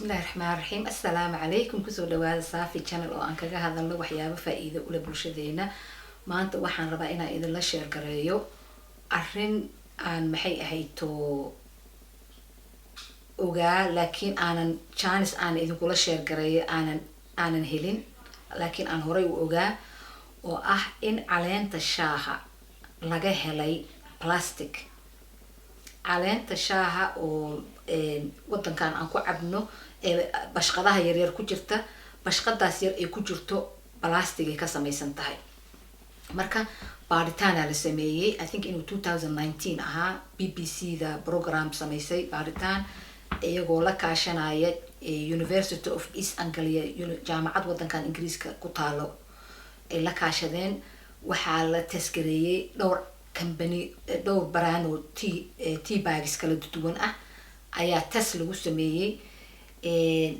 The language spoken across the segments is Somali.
bismillahi raxmaani raxiim assalaamu calaykum kusoo dhawaada saafi channel oo aan kaga hadalno waxyaabo faa-iido ule bulshadeena. maanta waxaan rabaa inaan idinla sheer gareeyo arrin aan maxay ahayto ogaa laakiin aanan chance aan idinkula sheer gareeyo aanan helin laakiin aan horay u ogaa oo ah in caleenta shaaha laga helay plastic. caleenta shaaha oo wadankan aan ku cabno bashqadaha yaryar ku jirta, bashqadaas yar ee ku jirto plastic ay ka samaysan tahay. marka baaritaana la sameeyey, I think inuu 2019 ahaa, BBC da program samaysay baaritaan iyagoo la kaashanaya University of East Anglia, jaamacad wadankan Ingiriiska ku taalo ay la kaashadeen. waxaa la taskareeyay dhowr company, dhowr brand oo tea bags kala duwan ah ayaa test lagu sameeyay.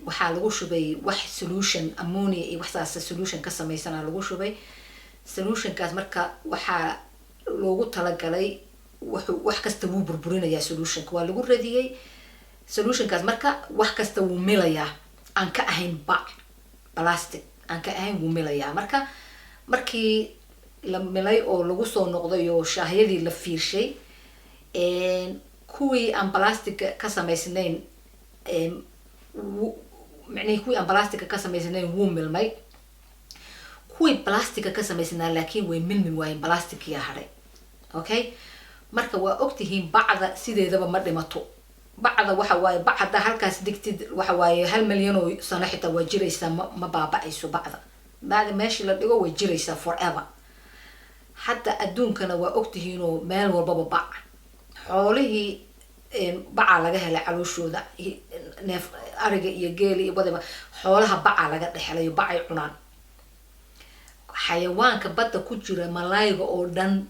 waxaa lagu shubay wax solution ammonia iyo waxaas solution ka samaysanaa lagu shubay. solutionkaas marka waxaa loogu talagalay wax kasta wuu burburinayaa solutionka, waa lagu radiyay solutionkaas marka wax kasta wuu milayaa, aan ka ahayn plastic aan ka ahayn wuu milayaa. markii la milay oo lagu soo noqday oo shaahyadii la fiirshay, kuwii aan plastic ka samaysnayn kuwii aan plastic ka samaysnayn wuu milmay, kuwii plastic ka samaysnaa laakiin way milmi waayeen, plastic yaa haray. okay, marka waa ogtihiin bacda sideedaba ma dhimato. bacda waxa waaye bac haddaa halkaas digtid waxa waaye 1 milyan oo sano xitaa waa jiraysaa, ma baaba'ayso bacda meeshii la dhigo way jiraysaa forever. hadda adduunkana waa ogtihiinoo meel walbaba bac, xoolihii bacaa laga helay calooshooda, neef ariga iyo geeli iyo whatever, xoolaha bacaa laga dhexelayo, bacay cunaan. xayawaanka badda ku jira malayga oo dhan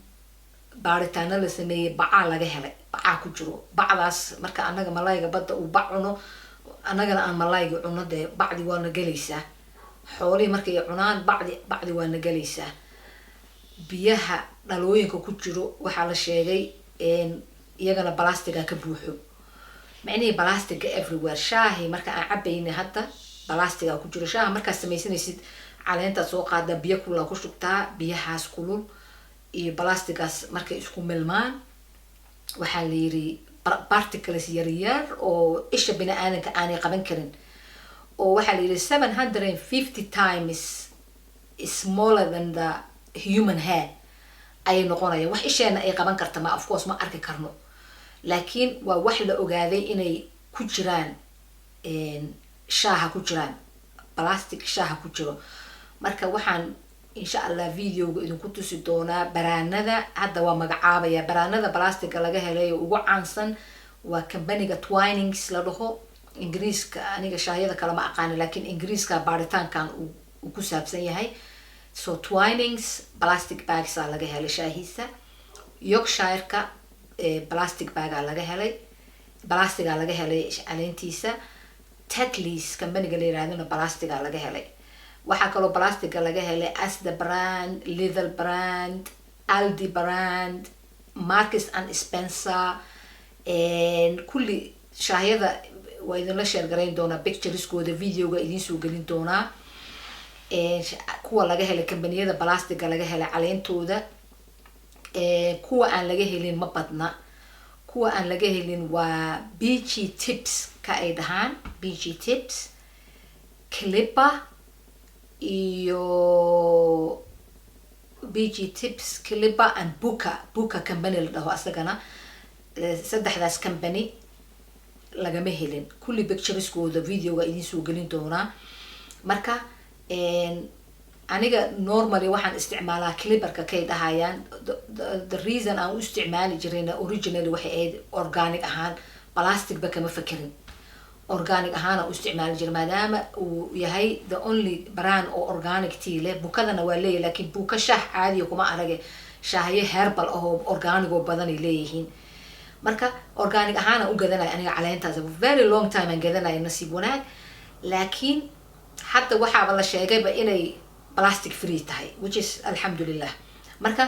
baaritaano la sameeyey bacaa laga helay, bacaa ku jiro. bacdaas marka anaga malayga badda uu bac cuno, anagana aan malayga cuno, dee bacdi waa na gelaysaa. xoolihii markay cunaan bacdi waa na gelaysaa. biyaha dhalooyinka ku jiro waxaa la sheegay iyagana plastiga ka buuxo, macnihii plastiga everywhere. shaahi marka aan cabayna hadda plastiga ku jiro. shaaha markaad samaysanaysid caleenta soo qaada, biyo kulul ku shubtaa, biyahaas kulul iyo plastigaas markay isku milmaan waxaa la yiri particles yaryar oo isha bini'aadanka aanay qaban karin, oo waxaa la yiri 750 times smaller than the human hair ay noqonayaan. wax isheena ay qaban karta ma, of course ma arki karno, laakiin waa wax la ogaaday inay ku jiraan shaaha ku jiraan, plastic shaaha ku jiro. marka waxaan insha Allah videoga idinku tusi doonaa baraanada. hadda waa magacaabaya baraanada plastiga laga helay ugu caansan waa companyga Twinings la dhaho. ingiriiska aniga shaayada kale ma aqaan, laakiin ingiriiska baaritaankan uu ku saabsan yahay. so Twinings plastic bags laga helay shaahiisa. Yorkshire-ka plastic bag laga helay, plastiga laga helay caleentiisa. Tetley's companyga la yiraahdo plastiga laga helay. waxaa kaloo plastiga laga helay Asda brand, Lidl brand, Aldi brand, Marks and Spencer. kulli shaahyada waa idinla sheer garayn doonaa, pictureskooda videoga idin soo gelin doonaa. kuwa laga helay kambaniyada plastiga laga helay caleentooda. kuwa aan laga helin ma badna. kuwa aan laga helin waa BG Tips ka ay dhahaan, BG Tips, Clipper iyo BG Tips, Clipper and Buka company la dhaho asagana. saddexdaas company lagama helin. kulli pictureskooda videoga idin soo gelin doonaa. marka aniga normally waxaan isticmaalaa Clipperka kay dhahayaan. the reason aan u isticmaali jirayna originally waxay ahayd organic ahaan, plastic ba kama fakerin, organic ahaan u isticmaali jiray maadaama uu yahay the only brand oo organic tea leh. bukadana waa leeyahay laakiin buka shaah caadi kuma arage, shaahye herbal ah oo organic oo badan ay leeyihiin. marka organic ahaan u gadanay aniga caleentaas very long time aan gadanay, nasiib wanaag. laakiin hadda waxaaba la sheegayba inay plastic free tahay, which is alxamdulillah. marka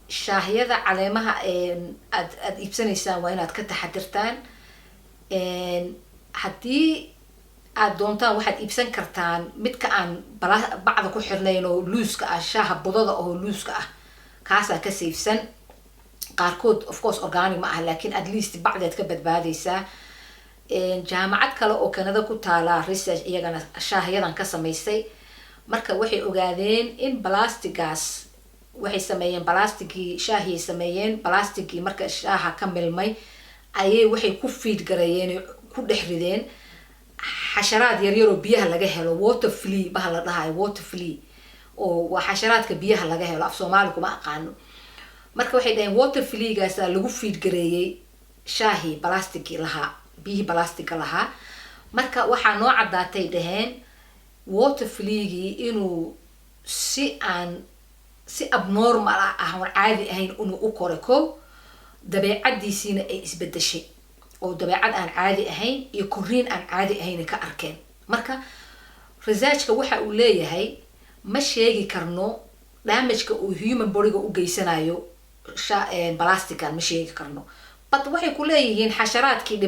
shaahyada caleemaha aad iibsanaysaan waa inaad ka taxadirtaan. haddii aad doontaan waxaad iibsan kartaan midka aan bacda ku xirnayn oo luuska ah, shaaha budada oo luuska ah, kaasaa ka saifsan. qaarkood of course organic ma aha, laakiin at least bacdeed ka badbaadaysaa. jaamacad kale oo Canada ku taala research iyagana shaahayadan ka samaysay, marka waxay ogaadeen in plastigaas waxay sameeyeen plastigii shaahiyay sameeyeen, plastigii marka shaaha ka milmay ayay waxay ku feed gareeyeen, ku dhex rideen xasharaad yaryar oo biyaha laga helo, water flea baha la dhahayo, water flea oo waa xasharaadka biyaha laga helo, af Soomaali kuma aqaano. marka waxay dhaheen water flea-gaas lagu feed gareeyay shaahi plastigii lahaa, biyihii plastiga lahaa. marka waxaa noo cadaatay dhaheen water flea-gii inuu si abnormal ah oo caadi ahayn inuu u koro ko, dabeecadiisiina ay isbedeshay oo dabeecad aan caadi ahayn iyo koriin aan caadi ahayn ka arkeen. marka researchka waxa uu leeyahay ma sheegi karno damage-ka uu human body-ga u geysanayo plastigan, ma sheegi karno, but waxay ku leeyihiin xasharaadkii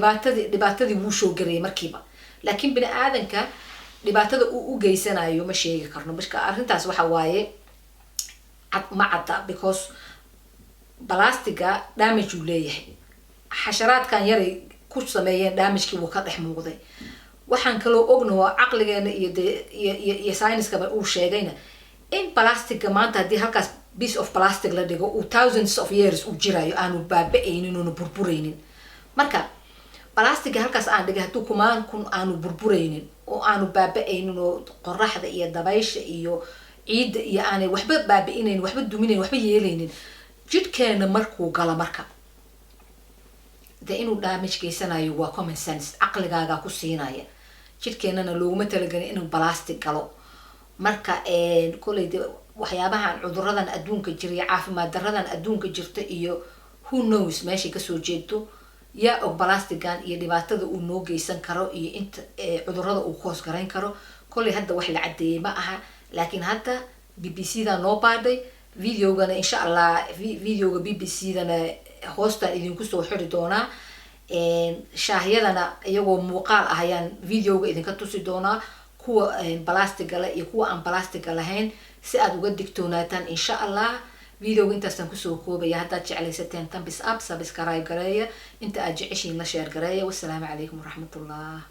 dhibaatadii wuu soo gareeyay markiiba, laakiin bini aadanka dhibaatada uu u geysanayo ma sheegi karno. marka arrintaas waxa waaye ma cadda, because plastiga damage uu leeyahay, xasharaadkan yaray ku sameeyeen damage-kii wuu ka dhex muuqday. waxaan kaloo ognahay caqligeena iyo science-kaba uu sheegayna in plastiga maanta haddii halkaas piece of plastic la dhigo uu thousands of years uu jirayo, aanu baaba'aynin oonu burburaynin. marka plastiga halkaas aan dhigay hadduu kumaan kun aanu burburaynin oo aanu baaba'aynin oo qoraxda iyo dabaysha iyo ciidda iyo aanay waxba baaba'inayn, waxba duminayn, waxba yeelaynin, jidhkeena markuu gala marka dee inuu damage geysanayo waa common sense, caqligaaga ku siinaya. jidhkeenana looguma talagelin inuu plastic galo. marka kolay de waxyaabahan cuduradan adduunka jira iyo caafimaad daradan adduunka jirta iyo who knows meeshay kasoo jeedo, yaa og plastigan iyo dhibaatada uu noo geysan karo iyo inta cudurada uu koos garayn karo. kolay hadda wax la cadeeyay ma aha, laakiin hadda BBC-da noo baadhay videogana insha Allah, videoga BBC-dana hoostaan idinku soo xiri doonaa. shaahiyadana iyagoo muuqaal ah ayaan videoga idinka tusi doonaa, kuwa plastiga leh iyo kuwa aan plastiga lahayn, si aad uga digtoonaataan insha Allah. videoga intaasaan kusoo koobaya. haddaad jeclaysateen thumbs up, subscribe gareeya, inta aad jeceshiin la share gareeya. wassalaamu calaykum waraxmatullah.